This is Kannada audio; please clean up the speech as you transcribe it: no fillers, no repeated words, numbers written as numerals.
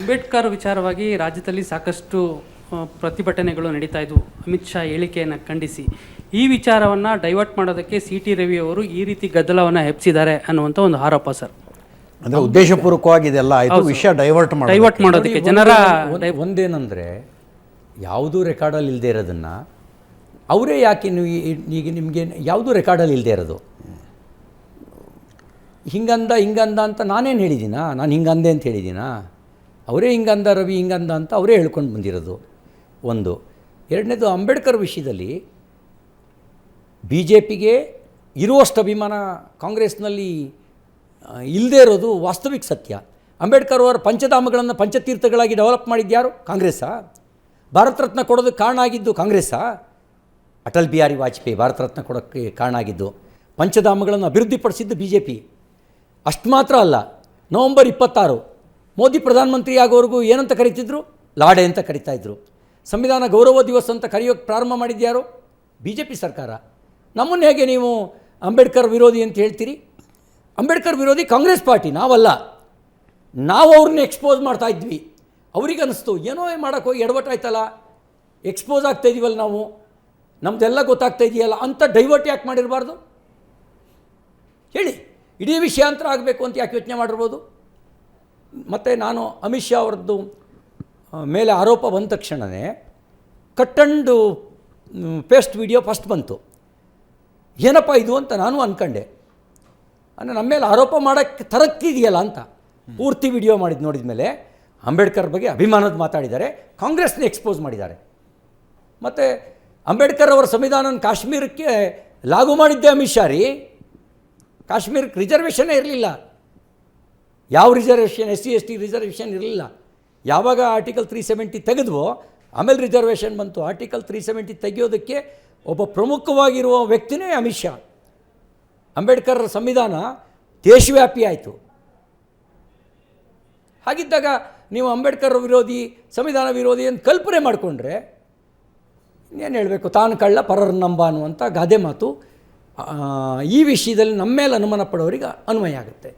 ಅಂಬೇಡ್ಕರ್ ವಿಚಾರವಾಗಿ ರಾಜ್ಯದಲ್ಲಿ ಸಾಕಷ್ಟು ಪ್ರತಿಭಟನೆಗಳು ನಡೀತಾ ಇದ್ವು. ಅಮಿತ್ ಶಾ ಹೇಳಿಕೆಯನ್ನು ಖಂಡಿಸಿ ಈ ವಿಚಾರವನ್ನು ಡೈವರ್ಟ್ ಮಾಡೋದಕ್ಕೆ CT ರವಿ ಅವರು ಈ ರೀತಿ ಗದ್ದಲವನ್ನು ಹೆಪ್ಪಿಸಿದ್ದಾರೆ ಅನ್ನುವಂಥ ಒಂದು ಆರೋಪ ಸರ್. ಅಂದರೆ ಉದ್ದೇಶಪೂರ್ವಕವಾಗಿ ಇದೆಲ್ಲ ಆಯಿತು, ವಿಷಯ ಡೈವರ್ಟ್ ಮಾಡೋದಕ್ಕೆ ಜನರ ಒಂದೇನೆಂದರೆ ಯಾವುದೂ ರೆಕಾರ್ಡಲ್ಲಿ ಇಲ್ಲದೆ ಇರೋದನ್ನು ಅವರೇ ಯಾಕೆ ನೀವು ಈಗ ನಿಮಗೆ ಯಾವುದೂ ರೆಕಾರ್ಡಲ್ಲಿ ಇಲ್ಲದೆ ಇರೋದು ಹಿಂಗಂದ ಅಂತ ನಾನೇನು ಹೇಳಿದ್ದೀನಾ? ನಾನು ಹಿಂಗಂದೆ ಅಂತ ಹೇಳಿದ್ದೀನಾ? ಅವರೇ ಹಿಂಗಂದ, ರವಿ ಹಿಂಗಂದ ಅಂತ ಅವರೇ ಹೇಳ್ಕೊಂಡು ಬಂದಿರೋದು ಒಂದು. ಎರಡನೇದು, ಅಂಬೇಡ್ಕರ್ ವಿಷಯದಲ್ಲಿ BJPಗೆ ಇರುವಷ್ಟು ಅಭಿಮಾನ ಕಾಂಗ್ರೆಸ್ನಲ್ಲಿ ಇಲ್ಲದೇ ಇರೋದು ವಾಸ್ತವಿಕ ಸತ್ಯ. ಅಂಬೇಡ್ಕರ್ ಅವರ ಪಂಚಧಾಮಗಳನ್ನು ಪಂಚತೀರ್ಥಗಳಾಗಿ ಡೆವಲಪ್ ಮಾಡಿದ್ಯಾರು? ಕಾಂಗ್ರೆಸ್ಸಾ? ಭಾರತ ರತ್ನ ಕೊಡೋದಕ್ಕೆ ಕಾರಣ ಆಗಿದ್ದು ಕಾಂಗ್ರೆಸ್ಸಾ? ಅಟಲ್ ಬಿಹಾರಿ ವಾಜಪೇಯಿ ಭಾರತ ರತ್ನ ಕೊಡೋಕ್ಕೆ ಕಾರಣ ಆಗಿದ್ದು. ಪಂಚಧಾಮಗಳನ್ನು ಅಭಿವೃದ್ಧಿಪಡಿಸಿದ್ದು BJP. ಅಷ್ಟು ಮಾತ್ರ ಅಲ್ಲ, ನವಂಬರ್ 26 ಮೋದಿ ಪ್ರಧಾನಮಂತ್ರಿ ಆಗೋವರೆಗೂ ಏನಂತ ಕರಿತಿದ್ರು? ಲಾಡೆ ಅಂತ ಕರಿತಾಯಿದ್ರು. ಸಂವಿಧಾನ ಗೌರವ ದಿವಸ ಅಂತ ಕರೆಯೋಕ್ಕೆ ಪ್ರಾರಂಭ ಮಾಡಿದ್ಯಾರು? BJP ಸರ್ಕಾರ. ನಮ್ಮನ್ನು ಹೇಗೆ ನೀವು ಅಂಬೇಡ್ಕರ್ ವಿರೋಧಿ ಅಂತ ಹೇಳ್ತೀರಿ? ಅಂಬೇಡ್ಕರ್ ವಿರೋಧಿ ಕಾಂಗ್ರೆಸ್ ಪಾರ್ಟಿ, ನಾವಲ್ಲ. ನಾವು ಅವ್ರನ್ನ ಎಕ್ಸ್ಪೋಸ್ ಮಾಡ್ತಾ ಇದ್ವಿ. ಅವ್ರಿಗೆ ಅನ್ನಿಸ್ತು ಏನೋ ಮಾಡೋಕ್ಕೋಗಿ ಎಡವಟ್ಟಾಯ್ತಲ್ಲ, ಎಕ್ಸ್ಪೋಸ್ ಆಗ್ತಾಯಿದ್ದೀವಲ್ಲ ನಾವು, ನಮ್ಮದೆಲ್ಲ ಗೊತ್ತಾಗ್ತಾ ಇದೆಯಲ್ಲ ಅಂತ ಡೈವರ್ಟ್ ಯಾಕೆ ಮಾಡಿರಬಾರ್ದು ಹೇಳಿ? ಇಡೀ ವಿಷಯಾಂತರ ಆಗಬೇಕು ಅಂತ ಯಾಕೆ ಯೋಚನೆ ಮಾಡಿರ್ಬೋದು? ಮತ್ತು ನಾನು ಅಮಿತ್ ಶಾ ಅವ್ರದ್ದು ಮೇಲೆ ಆರೋಪ ಬಂದ ತಕ್ಷಣವೇ cut and paste video first ಬಂತು. ಏನಪ್ಪ ಇದು ಅಂತ ನಾನು ಅಂದ್ಕೊಂಡೆ. ಅಂದರೆ ನಮ್ಮ ಮೇಲೆ ಆರೋಪ ಮಾಡೋಕ್ಕೆ ತರಕ್ಕಿದೆಯಲ್ಲ ಅಂತ ಪೂರ್ತಿ ವಿಡಿಯೋ ನೋಡಿದ ಮೇಲೆ ಅಂಬೇಡ್ಕರ್ ಬಗ್ಗೆ ಅಭಿಮಾನದ ಮಾತಾಡಿದ್ದಾರೆ, ಕಾಂಗ್ರೆಸ್ನ ಎಕ್ಸ್ಪೋಸ್ ಮಾಡಿದ್ದಾರೆ. ಮತ್ತು ಅಂಬೇಡ್ಕರ್ ಅವರ ಸಂವಿಧಾನ ಕಾಶ್ಮೀರಕ್ಕೆ ಲಾಗು ಮಾಡಿದ್ದೆ ಅಮಿತ್ ಶಾ ರೀ. ಕಾಶ್ಮೀರಕ್ಕೆ ರಿಸರ್ವೇಷನ್ನೇ ಇರಲಿಲ್ಲ. ಯಾವ ರಿಸರ್ವೇಷನ್? SC ST ರಿಸರ್ವೇಷನ್ ಇರಲಿಲ್ಲ. ಯಾವಾಗ ಆರ್ಟಿಕಲ್ 370 ತೆಗೆದ್ವೋ ಆಮೇಲೆ ರಿಸರ್ವೇಷನ್ ಬಂತು. ಆರ್ಟಿಕಲ್ 370 ತೆಗೆಯೋದಕ್ಕೆ ಒಬ್ಬ ಪ್ರಮುಖವಾಗಿರುವ ವ್ಯಕ್ತಿನೇ ಅಮಿತ್ ಶಾ. ಅಂಬೇಡ್ಕರ್ ಸಂವಿಧಾನ ದೇಶವ್ಯಾಪಿ ಆಯಿತು. ಹಾಗಿದ್ದಾಗ ನೀವು ಅಂಬೇಡ್ಕರ್ ವಿರೋಧಿ, ಸಂವಿಧಾನ ವಿರೋಧಿ ಅಂತ ಕಲ್ಪನೆ ಮಾಡಿಕೊಂಡ್ರೆ ಇನ್ನೇನು ಹೇಳಬೇಕು? ತಾನು ಕಳ್ಳ ಪರರ ನಂಬ ಅನ್ನುವಂಥ ಗಾದೆ ಮಾತು ಈ ವಿಷಯದಲ್ಲಿ ನಮ್ಮ ಮೇಲೆ ಅನುಮಾನ ಪಡೋರಿಗೆ ಅನ್ವಯ ಆಗುತ್ತೆ.